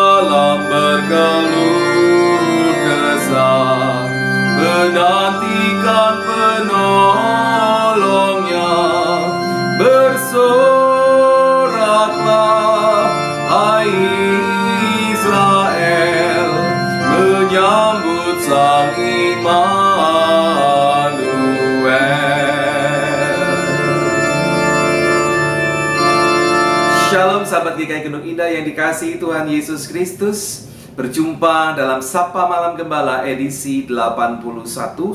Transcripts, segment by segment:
dalam berkeluh kesah, menantikan penolongnya. Bersoraklah, hai Israel, menyambut Sang Shalom sahabat GKI Gunung Indah yang dikasihi Tuhan Yesus Kristus. Berjumpa dalam Sapa Malam Gembala edisi 81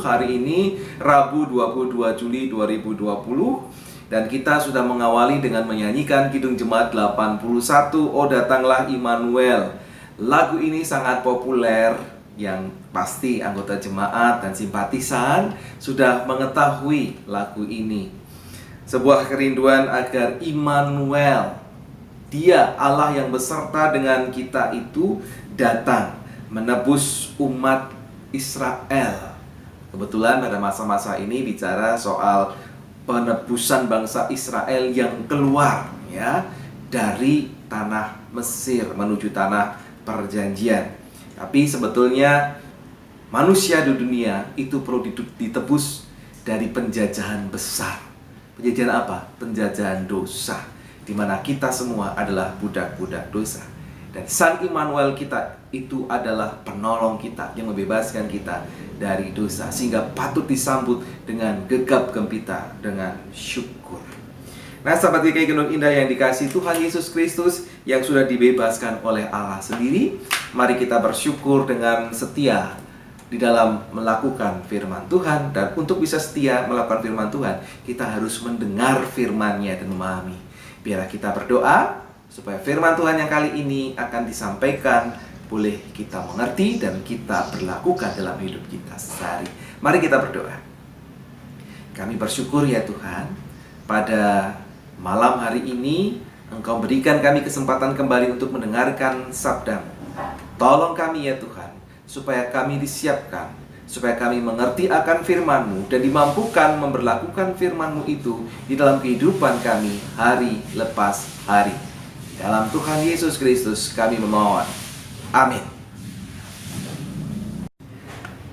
hari ini Rabu 22 Juli 2020. Dan kita sudah mengawali dengan menyanyikan Kidung Jemaat 81, Oh Datanglah Immanuel. Lagu ini sangat populer, yang pasti anggota jemaat dan simpatisan sudah mengetahui lagu ini. Sebuah kerinduan agar Immanuel, Dia Allah yang beserta dengan kita itu, datang menebus umat Israel. Kebetulan pada masa-masa ini bicara soal penebusan bangsa Israel yang keluar dari tanah Mesir menuju tanah perjanjian. Tapi sebetulnya manusia di dunia itu perlu ditebus dari penjajahan besar. Penjajahan apa? Penjajahan dosa, di mana kita semua adalah budak-budak dosa. Dan Sang Immanuel kita itu adalah penolong kita yang membebaskan kita dari dosa, sehingga patut disambut dengan gegap gempita, dengan syukur. Nah sahabat GKI Gunung Indah yang dikasihi Tuhan Yesus Kristus, yang sudah dibebaskan oleh Allah sendiri, mari kita bersyukur dengan setia di dalam melakukan firman Tuhan. Dan untuk bisa setia melakukan firman Tuhan, kita harus mendengar firman-Nya dan memahami. Biarlah kita berdoa supaya firman Tuhan yang kali ini akan disampaikan boleh kita mengerti dan kita berlakukan dalam hidup kita sehari. Mari kita berdoa. Kami bersyukur ya Tuhan, pada malam hari ini Engkau berikan kami kesempatan kembali untuk mendengarkan sabda-Mu. Tolong kami ya Tuhan, supaya kami disiapkan, supaya kami mengerti akan firman-Mu dan dimampukan memberlakukan firman-Mu itu di dalam kehidupan kami hari lepas hari. Dalam Tuhan Yesus Kristus kami memohon. Amin.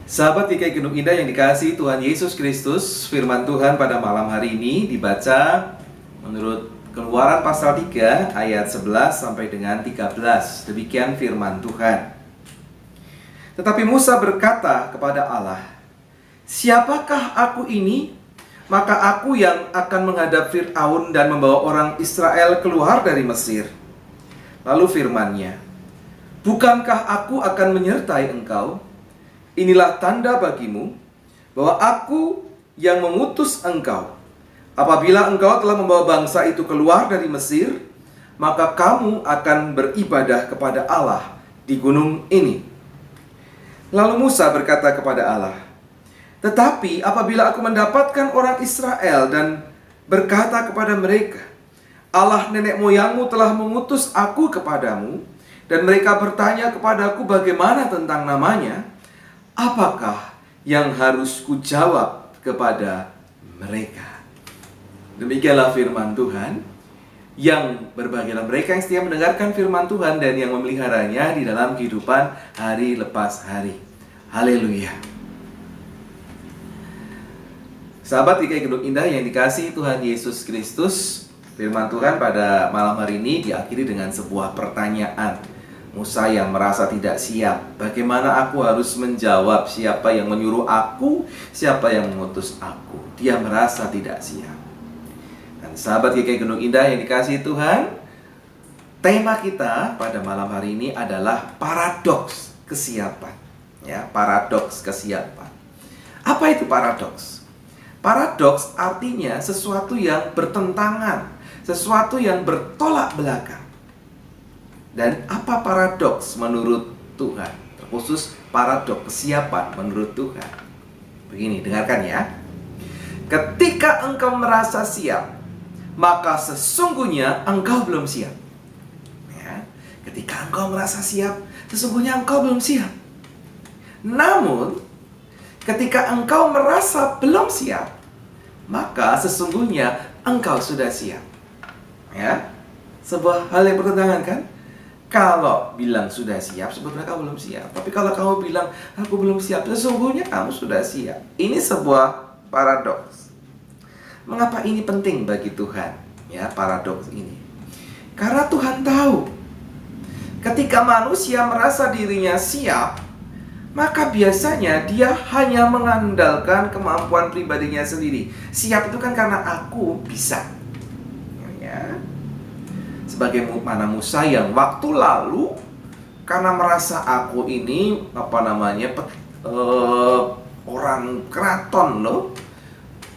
Sahabat GKI Gunung Indah yang dikasihi Tuhan Yesus Kristus, firman Tuhan pada malam hari ini dibaca menurut Keluaran pasal 3 ayat 11 sampai dengan 13. Demikian firman Tuhan. Tetapi Musa berkata kepada Allah, "Siapakah aku ini? Maka aku yang akan menghadap Fir'aun dan membawa orang Israel keluar dari Mesir." Lalu firman-Nya, "Bukankah aku akan menyertai engkau? Inilah tanda bagimu bahwa aku yang mengutus engkau. Apabila engkau telah membawa bangsa itu keluar dari Mesir, maka kamu akan beribadah kepada Allah di gunung ini." Lalu Musa berkata kepada Allah, "Tetapi apabila aku mendapatkan orang Israel dan berkata kepada mereka, Allah nenek moyangmu telah mengutus aku kepadamu, dan mereka bertanya kepadaku bagaimana tentang namanya, apakah yang harus kujawab kepada mereka?" Demikianlah firman Tuhan. Yang berbahagialah mereka yang setia mendengarkan firman Tuhan dan yang memeliharanya di dalam kehidupan hari lepas hari. Haleluya. Sahabat GKI Gunung Indah yang dikasihi Tuhan Yesus Kristus, firman Tuhan pada malam hari ini diakhiri dengan sebuah pertanyaan. Musa yang merasa tidak siap. Bagaimana aku harus menjawab siapa yang menyuruh aku, siapa yang mengutus aku? Dia merasa tidak siap. Dan sahabat GKI Gunung Indah yang dikasihi Tuhan, tema kita pada malam hari ini adalah paradoks kesiapan. Paradoks kesiapan. Apa itu paradoks? Paradoks artinya sesuatu yang bertentangan, sesuatu yang bertolak belakang. Dan apa paradoks menurut Tuhan? Terkhusus paradoks kesiapan menurut Tuhan. Begini, dengarkan ya. Ketika engkau merasa siap, maka sesungguhnya engkau belum siap. Ketika engkau merasa siap, sesungguhnya engkau belum siap. Namun, ketika engkau merasa belum siap, maka sesungguhnya engkau sudah siap. Sebuah hal yang bertentangan kan? Kalau bilang sudah siap, sebetulnya kamu belum siap. Tapi kalau kamu bilang, aku belum siap, sesungguhnya kamu sudah siap. Ini sebuah paradoks. Mengapa ini penting bagi Tuhan? Ya, paradoks ini. Karena Tuhan tahu, ketika manusia merasa dirinya siap, maka biasanya dia hanya mengandalkan kemampuan pribadinya sendiri. Siap itu kan karena aku bisa. Ya. Sebagaimana Musa yang waktu lalu karena merasa aku ini orang keraton loh,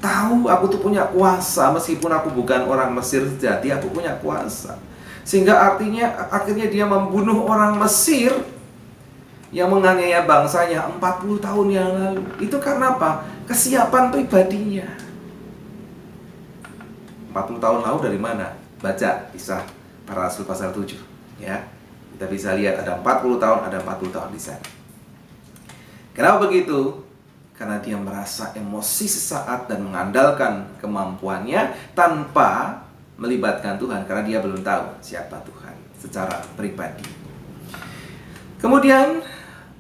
tahu aku tuh punya kuasa, meskipun aku bukan orang Mesir sejati, aku punya kuasa. Sehingga akhirnya dia membunuh orang Mesir yang menganiaya bangsanya 40 tahun yang lalu. Itu karena apa? Kesiapan pribadinya. 40 tahun lalu dari mana? Baca Kisah Para Rasul pasal 7, ya. Kita bisa lihat ada 40 tahun, ada 40 tahun di sana. Kenapa begitu? Karena dia merasa emosi sesaat dan mengandalkan kemampuannya tanpa melibatkan Tuhan, karena dia belum tahu siapa Tuhan secara pribadi. Kemudian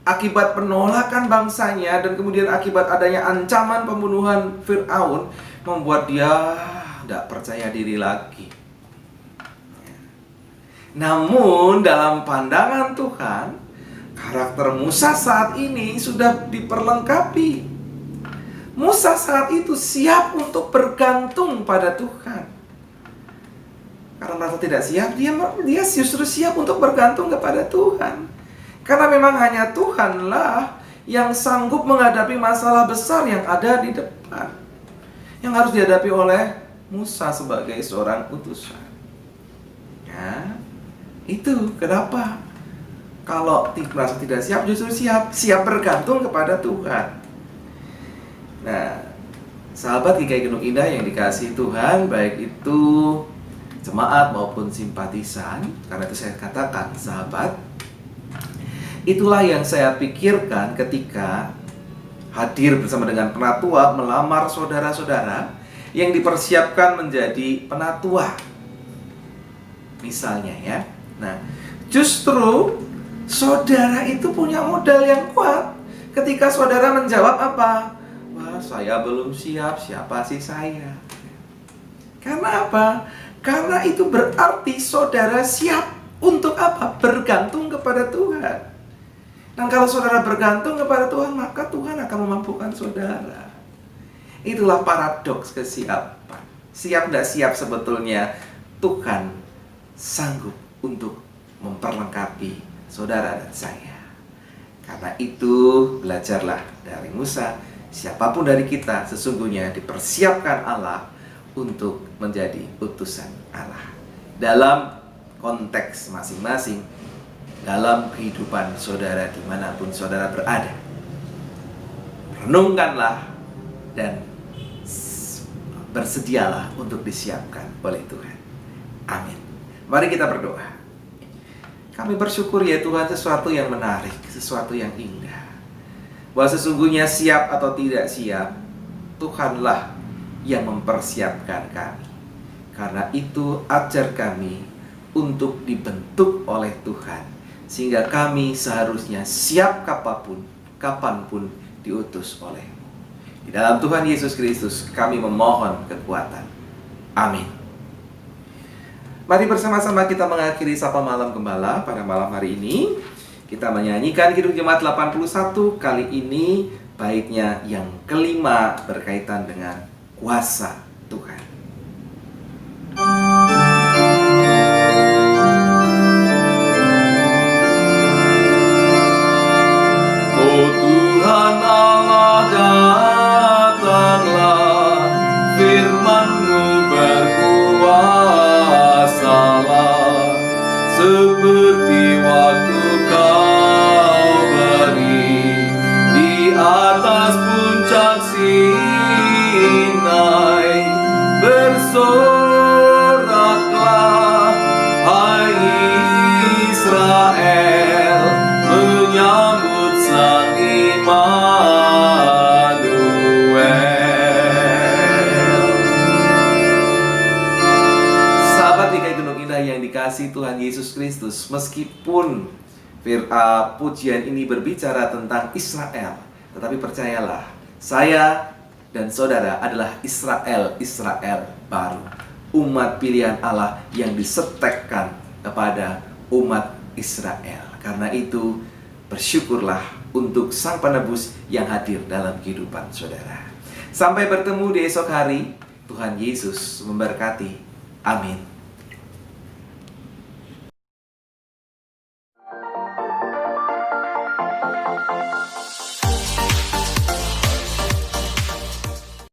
akibat penolakan bangsanya dan kemudian akibat adanya ancaman pembunuhan Fir'aun, membuat dia tidak percaya diri lagi. Namun dalam pandangan Tuhan, karakter Musa saat ini sudah diperlengkapi. Musa saat itu siap untuk bergantung pada Tuhan. Karena merasa tidak siap, dia justru siap untuk bergantung kepada Tuhan. Karena memang hanya Tuhanlah yang sanggup menghadapi masalah besar yang ada di depan, yang harus dihadapi oleh Musa sebagai seorang utusan. Ya, itu kenapa kalau merasa tidak siap, justru siap bergantung kepada Tuhan. Nah, sahabat GKI Gunung Indah yang dikasihi Tuhan, baik itu jemaat maupun simpatisan, karena itu saya katakan sahabat, itulah yang saya pikirkan ketika hadir bersama dengan penatua melamar saudara-saudara yang dipersiapkan menjadi penatua, misalnya ya. Nah, justru saudara itu punya modal yang kuat ketika saudara menjawab apa? Wah, saya belum siap, siapa sih saya? Karena apa? Karena itu berarti saudara siap untuk apa? Bergantung kepada Tuhan. Dan kalau saudara bergantung kepada Tuhan, maka Tuhan akan memampukan saudara. Itulah paradoks kesiapan. Siap tidak siap sebetulnya Tuhan sanggup untuk memperlengkapi saudara dan saya. Karena itu belajarlah dari Musa. Siapapun dari kita sesungguhnya dipersiapkan Allah untuk menjadi utusan Allah. Dalam konteks masing-masing, dalam kehidupan saudara dimanapun saudara berada. Renungkanlah dan bersedialah untuk disiapkan oleh Tuhan. Amin. Mari kita berdoa. Kami bersyukur ya Tuhan, sesuatu yang menarik, sesuatu yang indah. Bahwa sesungguhnya siap atau tidak siap, Tuhanlah yang mempersiapkan kami. Karena itu ajar kami untuk dibentuk oleh Tuhan, sehingga kami seharusnya siap kapanpun diutus oleh-Mu. Di dalam Tuhan Yesus Kristus kami memohon kekuatan. Amin. Mari bersama-sama kita mengakhiri Sapa Malam Gembala pada malam hari ini. Kita menyanyikan Kidung Jemaat 81, kali ini baitnya yang kelima berkaitan dengan kuasa Tuhan. Oh Tuhan Allah, datanglah, firman-Mu berkuasalah, seperti waktu Kau beri di atas puncak Sinai. Bersoraklah, hai Israel, menyambut Sang Immanuel. Sahabat GKI Gunung Indah yang dikasihi Tuhan Yesus Kristus. Meskipun pujian ini berbicara tentang Israel, tetapi percayalah, saya dan saudara adalah Israel baru, umat pilihan Allah yang disetekkan kepada umat Israel. Karena itu, bersyukurlah untuk Sang Penebus yang hadir dalam kehidupan saudara. Sampai bertemu di esok hari. Tuhan Yesus memberkati. Amin.